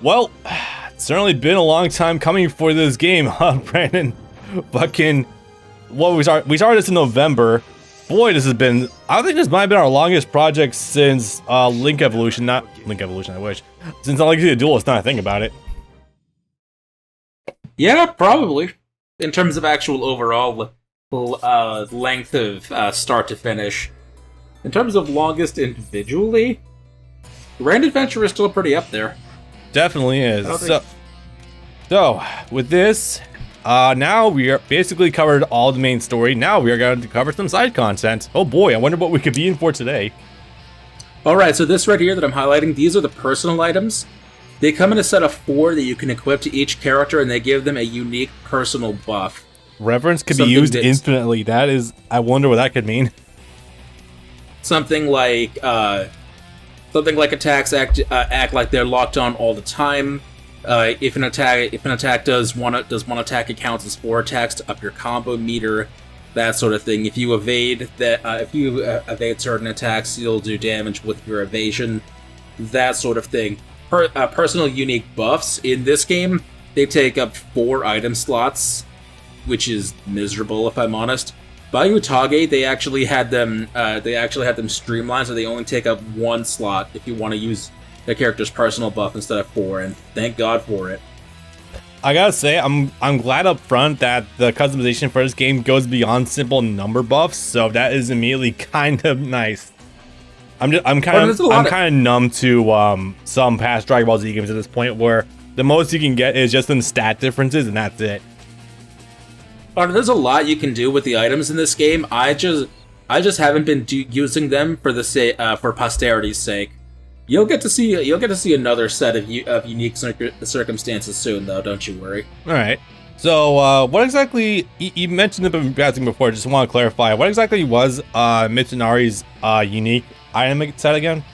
Well, it's certainly been a long time coming for this game, huh, Brandon? Fucking, well, we started this in November. Boy, this has been, I think this might have been our longest project since Link Evolution, not Link Evolution, I wish. Since Legacy of the Duelist, now I think about it. Yeah, probably. In terms of actual overall length of start to finish. In terms of longest individually, Grand Adventure is still pretty up there. Definitely is. So, with this, now we are basically covered all the main story. Now we are going to cover some side content. Oh boy, I wonder what we could be in for today. Alright, so this right here that I'm highlighting, these are the personal items. They come in a set of 4 that you can equip to each character, and they give them a unique personal buff. Reverence could be used infinitely. That is, I wonder what that could mean. Something like attacks act like they're locked on all the time. If an attack does one attack, it counts as 4 attacks to up your combo meter. That sort of thing. If you evade certain attacks, you'll do damage with your evasion. That sort of thing. Personal unique buffs in this game, they take up 4 item slots, which is miserable if I'm honest. By Utage, they actually had them streamlined, so they only take up 1 slot if you want to use the character's personal buff instead of 4, and thank God for it. I gotta say, I'm glad up front that the customization for this game goes beyond simple number buffs, so that is immediately kind of nice. I'm kind of numb to some past Dragon Ball Z games at this point, where the most you can get is just some stat differences, and that's it. There's a lot you can do with the items in this game. I just haven't been using them for posterity's sake. You'll get to see another set of unique circumstances soon, though. Don't you worry. All right. So, what exactly you mentioned it in passing before? Just want to clarify. What exactly was Mitsunari's unique item set again?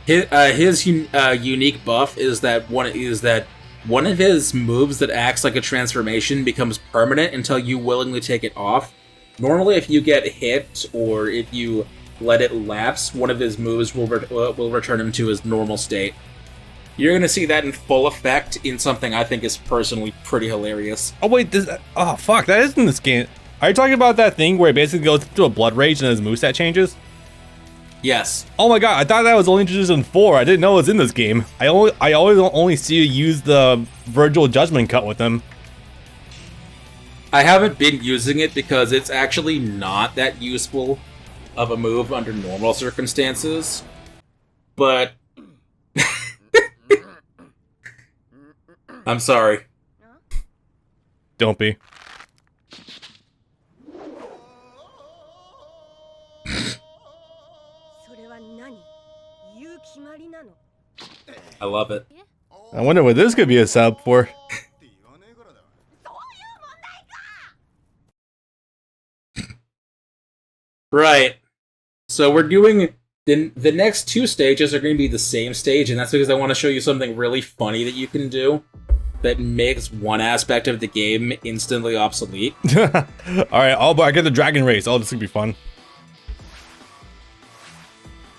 His unique buff is that one of his moves that acts like a transformation becomes permanent until you willingly take it off. Normally, if you get hit or if you let it lapse, one of his moves will return him to his normal state. You're going to see that in full effect in something I think is personally pretty hilarious. Oh wait, oh fuck, that is in this game. Are you talking about that thing where it basically goes into a blood rage and his moveset changes? Yes. Oh my god, I thought that was only introduced in 4. I didn't know it was in this game. I always only see you use the Virgil Judgment Cut with him. I haven't been using it because it's actually not that useful of a move under normal circumstances. But I'm sorry. Don't be. I love it. I wonder what this could be a sub for. Right. So we're doing the next 2 stages are going to be the same stage, and that's because I want to show you something really funny that you can do that makes one aspect of the game instantly obsolete. Alright, I get the dragon race. Oh, this could be fun.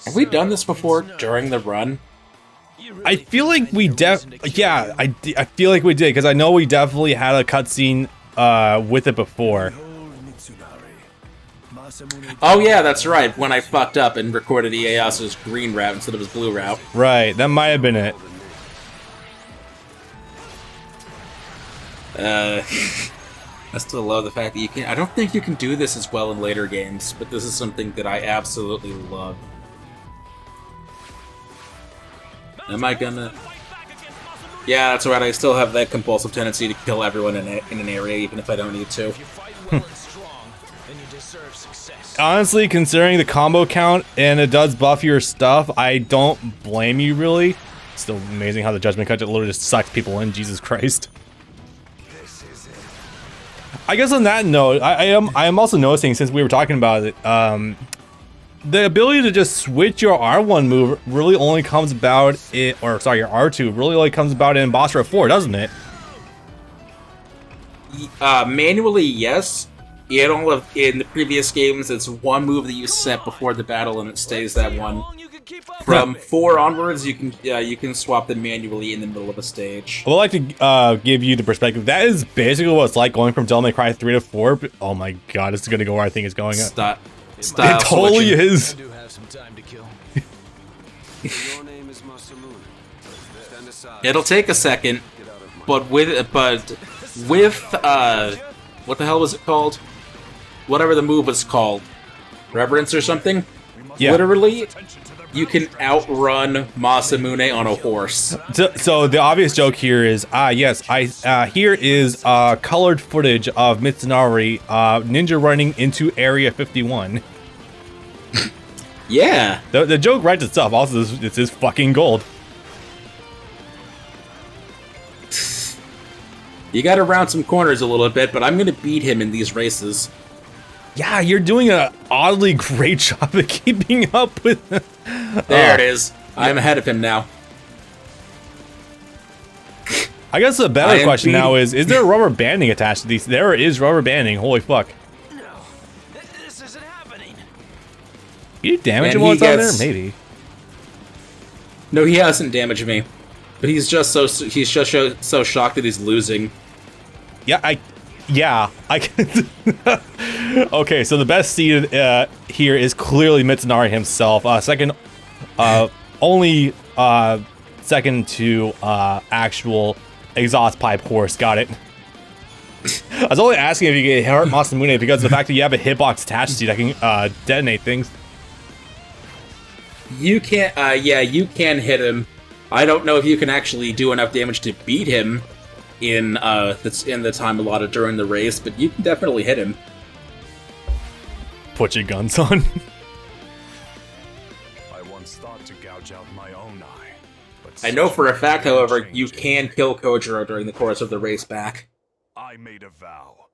Have we done this before during the run? I feel like we I feel like we did, because I know we definitely had a cutscene with it before. Oh yeah, that's right, when I fucked up and recorded Ieyasu's green route instead of his blue route. Right, that might have been it. I still love the fact that I don't think you can do this as well in later games, but this is something that I absolutely love. Am I gonna... Yeah, that's right, I still have that compulsive tendency to kill everyone in an area, even if I don't need to. Honestly, considering the combo count and it does buff your stuff, I don't blame you, really. It's still amazing how the Judgment Cut literally just sucks people in, Jesus Christ. I guess on that note, I am also noticing, since we were talking about it, the ability to just switch your R1 move really only comes about your R2 really only comes about in Boss Rush 4, doesn't it? Manually, yes. In the previous games, it's one move that you set before the battle, and it stays that one. From 4 onwards, you can swap them manually in the middle of a stage. I would like to give you the perspective. That is basically what it's like going from Devil May Cry 3 to 4. But, oh my god, this is going to go where I think it's going. Stop. It totally is. I do have some time to kill. Your name is Masamune. Stand aside. It'll take a second, but with what the hell was it called? Whatever the move was called, Reverence or something. Yeah. Literally, you can outrun Masamune on a horse. So the obvious joke here is, here is colored footage of Mitsunari ninja running into Area 51. Yeah. The joke writes itself. Also, it's his fucking gold. You gotta round some corners a little bit, but I'm gonna beat him in these races. Yeah, you're doing an oddly great job of keeping up with... There it is. I'm ahead of him now. I guess the better question now is there rubber banding attached to these? There is rubber banding. Holy fuck. No, this isn't happening. You damage him while it's on there? Maybe. No, he hasn't damaged me. But he's just so shocked that he's losing. Yeah, I can. Okay, so the best seed here is clearly Mitsunari himself. Second to actual exhaust pipe horse. Got it. I was only asking if you get hurt Masamune because of the fact that you have a hitbox attached to you that can detonate things. You can't. You can hit him. I don't know if you can actually do enough damage to beat him in the time allotted during the race, but you can definitely hit him. Put your guns on. I once thought to gouge out my own eye, but I know for a fact, however, you can kill Kojiro during the course of the race back. I made a vow.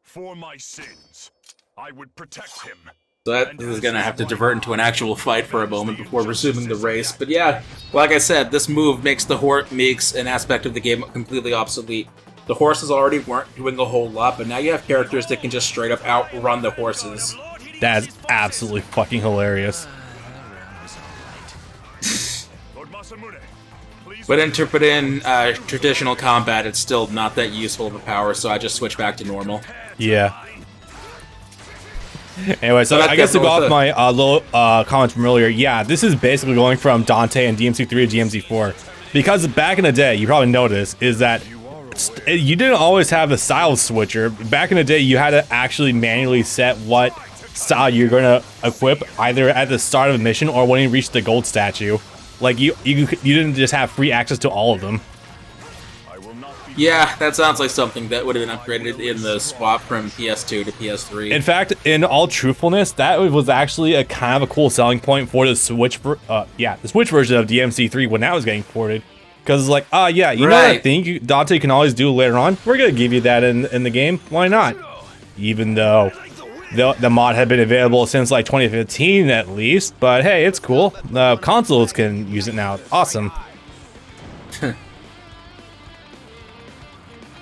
For my sins, I would protect him. So that is going to have to divert into an actual fight for a moment before resuming the race. But yeah, like I said, this move makes an aspect of the game completely obsolete. The horses already weren't doing a whole lot, but now you have characters that can just straight up outrun the horses. That's absolutely fucking hilarious. Lord Masamune, please. But in traditional combat, it's still not that useful of a power, so I just switch back to normal. Yeah. Anyway, so I guess to go off my little comments from earlier, yeah, this is basically going from Dante and DMC3 to DMC4. Because back in the day, you probably noticed, is that you didn't always have a style switcher. Back in the day, you had to actually manually set what style you're going to equip, either at the start of a mission or when you reach the gold statue. Like, you didn't just have free access to all of them. Yeah, that sounds like something that would have been upgraded in the swap from PS2 to PS3. In fact, in all truthfulness, that was actually a kind of a cool selling point for the Switch, the Switch version of DMC3 when that was getting ported. Because it's like, you know that thing Dante can always do later on? We're going to give you that in the game. Why not? Even though the mod had been available since like 2015 at least. But hey, it's cool. Consoles can use it now. Awesome.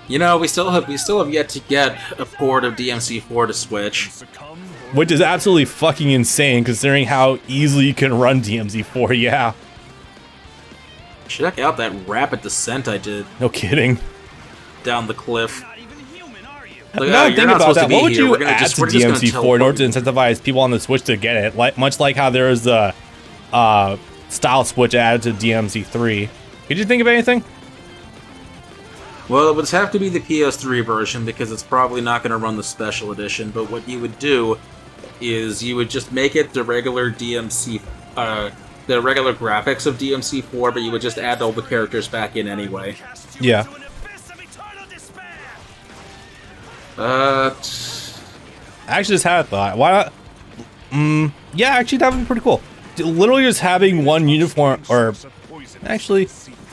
You know, we still have yet to get a port of DMC4 to Switch. Which is absolutely fucking insane considering how easily you can run DMC4, yeah. Check out that rapid descent I did. No kidding. Down the cliff. Like, now think about that. What would you add to DMC4 in order to incentivize people on the Switch to get it? Much like how there is the style switch added to DMC3. Could you think of anything? Well, it would have to be the PS3 version because it's probably not going to run the special edition, but what you would do is you would just make it the regular DMC, the regular graphics of DMC4, but you would just add all the characters back in anyway. Yeah. I actually just had a thought. Why not? Yeah, actually that would be pretty cool. Literally just having one uniform, or actually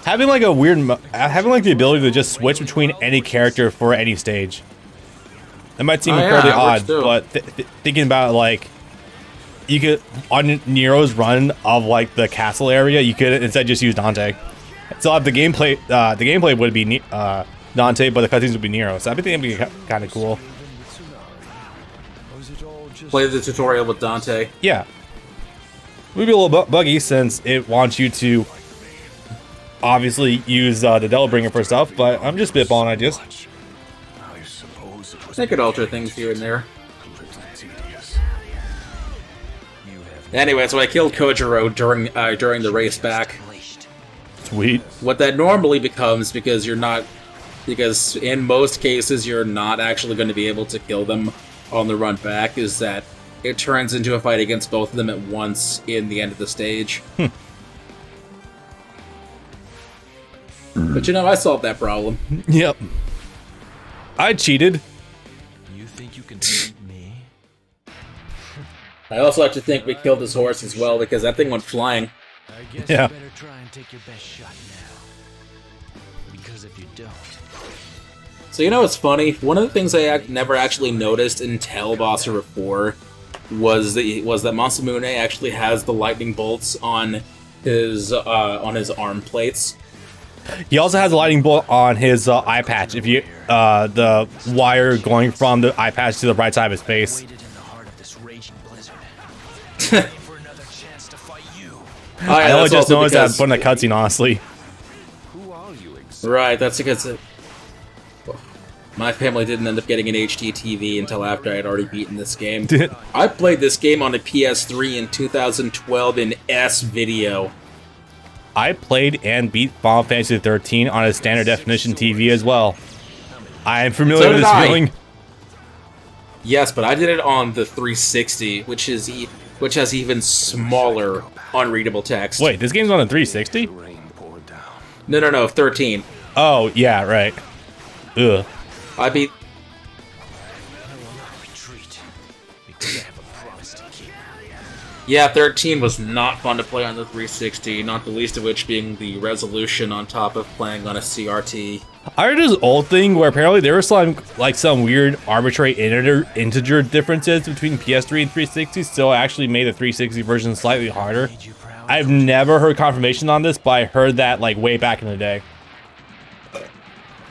having like the ability to just switch between any character for any stage. That might seem incredibly odd, but thinking about it, like, you could, on Nero's run of like the castle area, you could instead just use Dante. So the gameplay would be Dante, but the cutscenes would be Nero. So I think it'd be kind of cool. Play the tutorial with Dante. Yeah. Maybe a little buggy since it wants you to obviously use the Devilbringer for stuff, but I'm just spitballing ideas. I suppose it was They could alter things here and there. a little tedious. Anyway, so I killed Kojiro during the race back. Sweet. What that normally becomes, because in most cases you're not actually going to be able to kill them on the run back, is that it turns into a fight against both of them at once in the end of the stage. But you know, I solved that problem. Yep. I cheated. You think you can beat me? I also like to think we killed his horse as well, because that thing went flying. I guess Yeah. you better try and take your best shot now. Because if you don't, So you know what's funny? One of the things I never actually noticed until Boss River 4 was that Masamune actually has the lightning bolts on his arm plates. He also has a lightning bolt on his eye patch. If you the wire going from the eye patch to the right side of his face. waited in the heart of this raging blizzard, waiting for another chance to fight you. Oh, yeah, I only that's just also noticed that because- putting a cutscene, honestly. Who are you exactly? Right, that's because my family didn't end up getting an HD TV until after I had already beaten this game. I played this game on a PS3 in 2012 in S-Video. I played and beat Final Fantasy 13 on a standard definition TV as well. I am familiar So with did this I. feeling. Yes, but I did it on the 360, which has even smaller unreadable text. Wait, this game's on a 360? Rain poured down. No, 13. Oh, yeah, right. Ugh. I beat. I will not retreat because I have a promise to keep. Yeah, 13 was not fun to play on the 360, not the least of which being the resolution on top of playing on a CRT. I heard this old thing where apparently there was some weird arbitrary integer differences between PS3 and 360, so I actually made the 360 version slightly harder. Made you proud. I've never heard confirmation on this, but I heard that like way back in the day.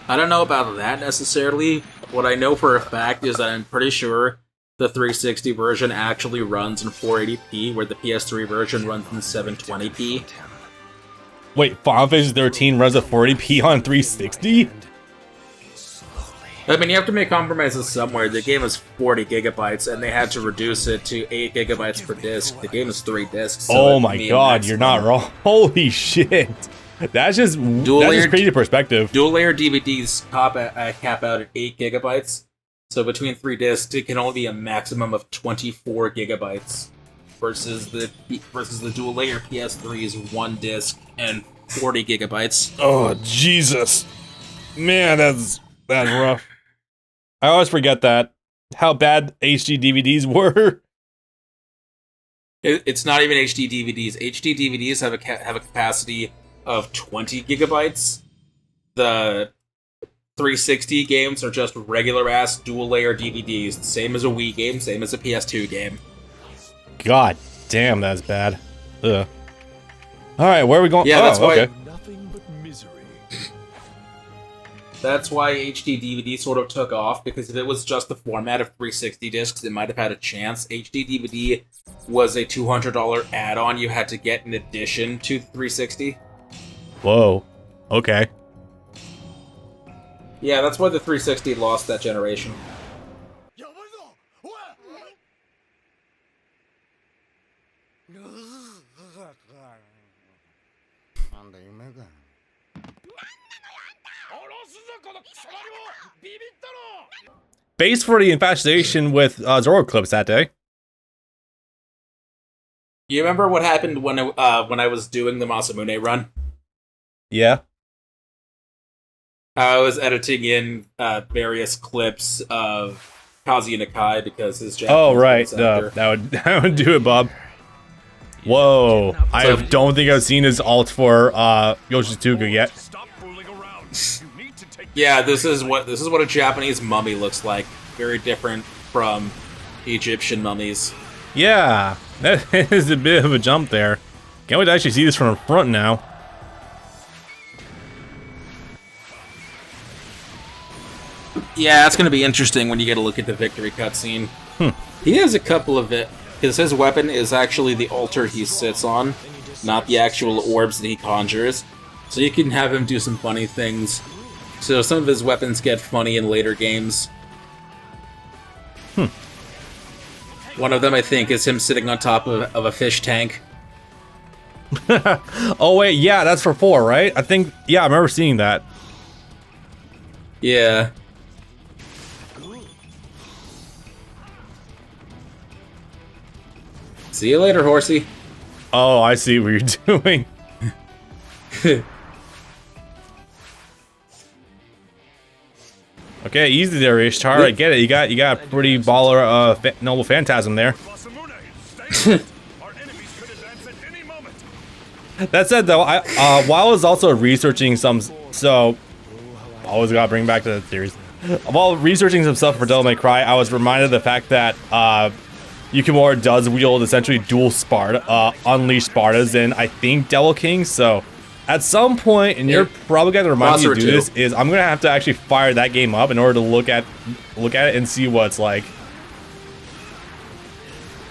I don't know about that necessarily. What I know for a fact is that I'm pretty sure the 360 version actually runs in 480p, where the PS3 version runs in 720p. Wait, Final Fantasy 13 runs at 40p on 360? I mean, you have to make compromises somewhere. The game is 40 gigabytes, and they had to reduce it to 8 gigabytes per disc. The game is 3 discs. So Oh I my mean, god, that's- you're not wrong. Holy shit. That's just Dual-layered- crazy perspective. Dual layer DVDs cap out at 8 gigabytes. So between 3 discs, it can only be a maximum of 24 gigabytes. Versus the dual layer PS3 is 1 disc and 40 gigabytes. Oh, Jesus. Man, that's rough. I always forget that. How bad HD DVDs were. It's not even HD DVDs. HD DVDs have a capacity of 20 gigabytes. The 360 games are just regular ass dual layer DVDs, same as a Wii game, same as a PS2 game. God damn, that's bad. Ugh. Alright, where are we going? Yeah, that's why- okay. Nothing but misery. That's why HD DVD sort of took off, because if it was just the format of 360 discs, it might have had a chance. HD DVD was a $200 add-on you had to get in addition to 360. Whoa. Okay. Yeah, that's why the 360 lost that generation. Base for the infatuation with Zoro clips that day. You remember what happened when I was doing the Masamune run? Yeah. I was editing in various clips of Kazuya Nakai because his Japanese Oh, right. voice actor- That would do it, Bob. Whoa. I don't think I've seen his alt for Yoshitsugu yet. Stop fooling around. You need to take Yeah, this is what a Japanese mummy looks like. Very different from Egyptian mummies. Yeah. That is a bit of a jump there. Can't wait to actually see this from the front now. Yeah, it's gonna be interesting when you get a look at the victory cutscene. He has a couple of Because his weapon is actually the altar he sits on, not the actual orbs that he conjures. So you can have him do some funny things. So some of his weapons get funny in later games. One of them, I think, is him sitting on top of a fish tank. Oh wait, yeah, that's for 4, right? I think, yeah, I remember seeing that. Yeah. See you later, horsey. Oh, I see what you're doing. Okay, easy there, Ishtar. I get it. You got a pretty baller, noble phantasm there. That said, though, while I was also researching so always gotta bring back to the series. While researching some stuff for Devil May Cry, I was reminded of the fact that Yukimura does wield essentially dual Sparta, unleashed Spartas, and I think Devil King. So at some point, and you're probably gonna remind me to do this, is I'm gonna have to actually fire that game up in order to look at it and see what it's like.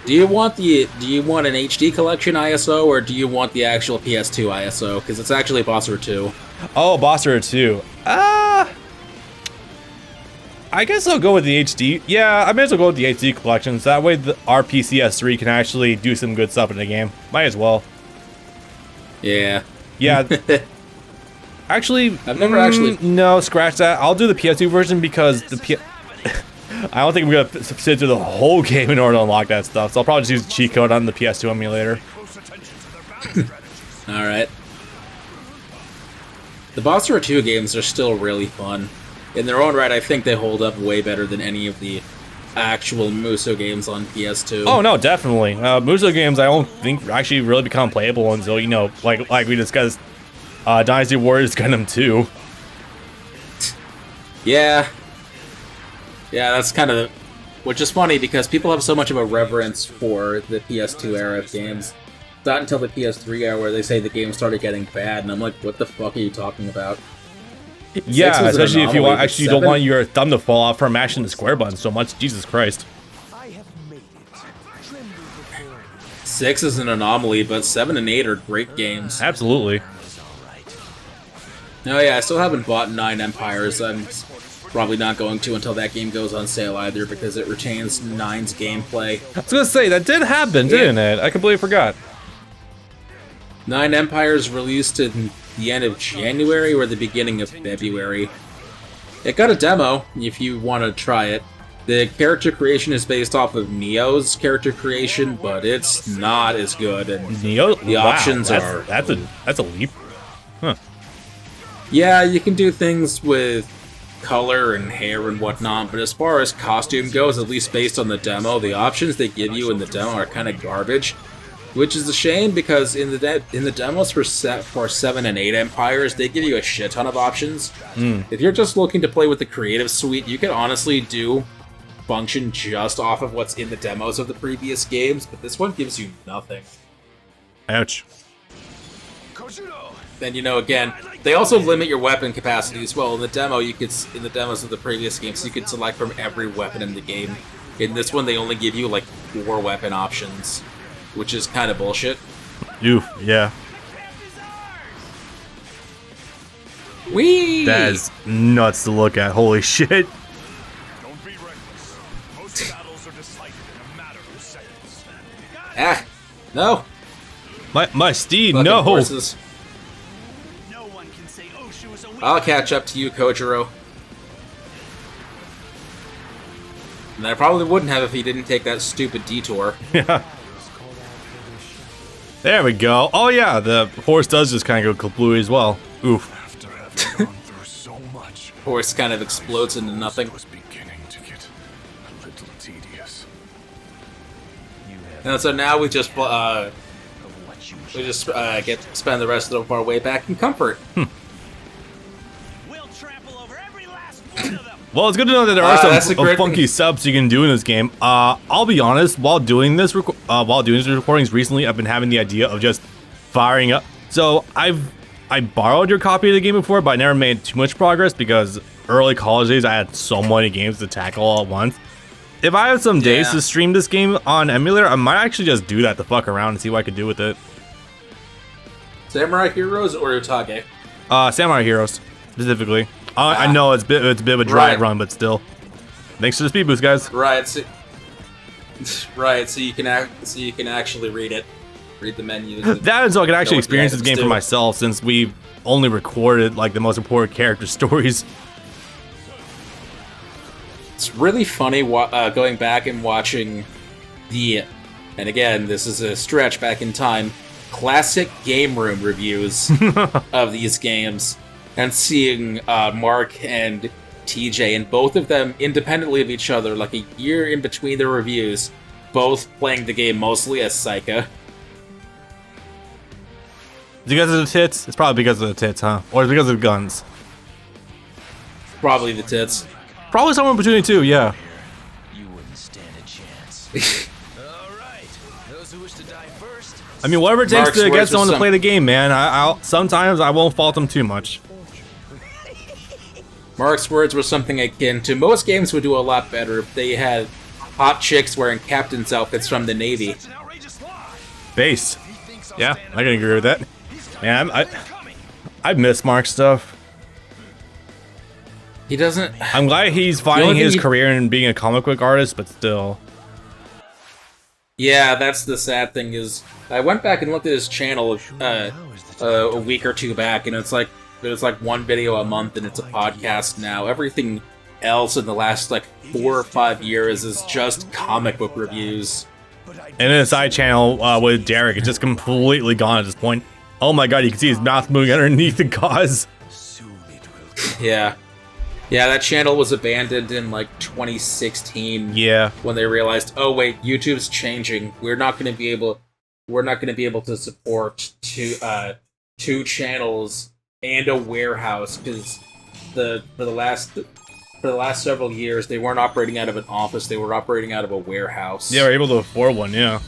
Do you want an HD collection ISO, or do you want the actual PS2 ISO? Because it's actually Bossor 2. Oh, Bossor 2. I guess I'll go with the HD. Yeah, I may as well go with the HD collections. That way our PCS3 can actually do some good stuff in the game. Might as well. Yeah. Yeah. Actually, I've never actually... No, scratch that. I'll do the PS2 version because I don't think we're going to sit through the whole game in order to unlock that stuff. So I'll probably just use the cheat code on the PS2 emulator. Alright. The Bossor 2 games are still really fun. In their own right, I think they hold up way better than any of the actual Muso games on PS2. Oh, no, definitely. Muso games, I don't think actually really become playable until, you know, like we discussed, Dynasty Warriors Gundam 2. Yeah. Yeah, that's kind of... Which is funny, because people have so much of a reverence for the PS2 era of games. It's not until the PS3 era where they say the game started getting bad, and I'm like, what the fuck are you talking about? Yeah, especially if you don't want your thumb to fall off from mashing the square button so much. Jesus Christ. 6 is an anomaly, but 7 and 8 are great games. Absolutely. No, yeah, I still haven't bought 9 Empires. I'm probably not going to until that game goes on sale either, because it retains 9's gameplay. I was gonna say, that did happen, didn't it? I completely forgot. 9 Empires released in the end of January or the beginning of February. It got a demo, if you want to try it. The character creation is based off of Neo's character creation, but it's not as good. And Neo? The options are... That's a leap. Huh. Yeah, you can do things with color and hair and whatnot, but as far as costume goes, at least based on the demo, the options they give you in the demo are kind of garbage. Which is a shame, because in the demos for 7 and 8 Empires, they give you a shit ton of options. If you're just looking to play with the creative suite, you can honestly do function just off of what's in the demos of the previous games, but this one gives you nothing. Ouch. Then, you know, again, they also limit your weapon capacity as well. In the demos of the previous games, you could select from every weapon in the game. In this one, they only give you like 4 weapon options, which is kind of bullshit. Oof, yeah. Whee! That is nuts to look at. Holy shit. Don't be reckless. Most battles are decided in a matter of seconds. Ah, no. My steed, Fucking no. Horses. I'll catch up to you, Kojiro. And I probably wouldn't have if he didn't take that stupid detour. Yeah. There we go. Oh yeah, the horse does just kind of go kablooey as well. Oof. After having gone through so much, Horse kind of explodes into nothing. it was beginning to get a little tedious. And so now we just spend the rest of our way back in comfort. We'll trample over every last one of them. Well, it's good to know that there are some funky subs you can do in this game. I'll be honest, while doing these recordings recently, I've been having the idea of just firing up. So I borrowed your copy of the game before, but I never made too much progress because early college days I had so many games to tackle all at once. If I have some days Yeah. to stream this game on emulator, I might actually just do that to fuck around and see what I could do with it. Samurai Heroes or Utage? Samurai Heroes, specifically. I know it's a bit of a dry run, but still. Thanks for the speed boost, guys. Right. So, right. So you can actually read it. Read the menus. That is so I can actually what the experience this items game for do. myself, since we only recorded like the most important character stories. It's really funny going back and watching and again, this is a stretch back in time, classic game room reviews of these games, and seeing Mark and TJ, and both of them independently of each other, like a year in between their reviews, both playing the game mostly as Psycho. Is it because of the tits? It's probably because of the tits, huh? Or is it because of the guns? Probably the tits. Probably somewhere between the two, yeah. You wouldn't stand a chance. All right. Those who wish to die first. I mean, whatever it takes Mark's to get words someone with to play the game, man. Sometimes I won't fault them too much. Mark's words were something akin to most games would do a lot better if they had hot chicks wearing captain's outfits from the Navy. It's an outrageous lie. Base. Yeah, I can agree with that. Man, I miss Mark's stuff. He doesn't. I'm glad he's only finding thing his he- career in being a comic book artist, but still. Yeah, that's the sad thing is, I went back and looked at his channel a week or two back, and it's like there's like one video a month, and it's a podcast now. Everything else in the last like 4 or 5 years is just comic book reviews. And then a side channel with Derek is just completely gone at this point. Oh my god, you can see his mouth moving underneath the gauze. Yeah, that channel was abandoned in like 2016. Yeah. When they realized, oh wait, YouTube's changing. We're not going to be able to support two channels and a warehouse, because for the last several years they weren't operating out of an office, they were operating out of a warehouse. Yeah, we're able to afford one, yeah.